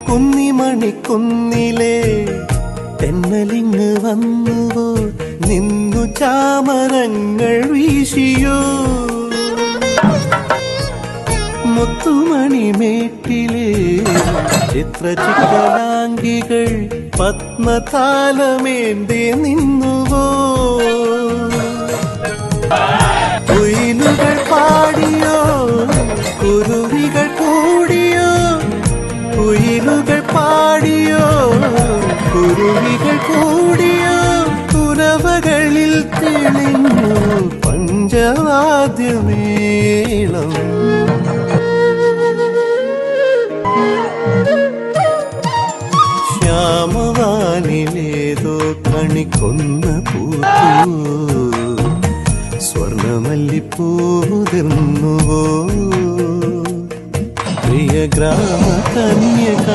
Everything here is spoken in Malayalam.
കുന്നിമണിക്കുന്നിലേ തെന്നലിങ്ങ് വന്നുവോ, നിന്നു ചാമരങ്ങൾ വീശിയോ. മുത്തുമണിമേട്ടിലെ ചിത്രചിക്കലാംഗികൾ പത്മതാലമേന്തി നിന്നുവോ. കുയിലുകൾ പാടിയോ, കുരുവികൾ കൂടിയോ. കുയിലുകൾ പാടിയോ, കുരുവികൾ കൂടിയോ. കുരവകളിൽ തെളിഞ്ഞു പഞ്ചവാദ്യമേളം. ശ്യാമവാനിലേതോ കണിക്കൊന്ന പൂത്തു, സ്വർണമല്ലിപ്പൂതിർന്നുവോ. പ്രിയ ഗ്രാമ കന്യക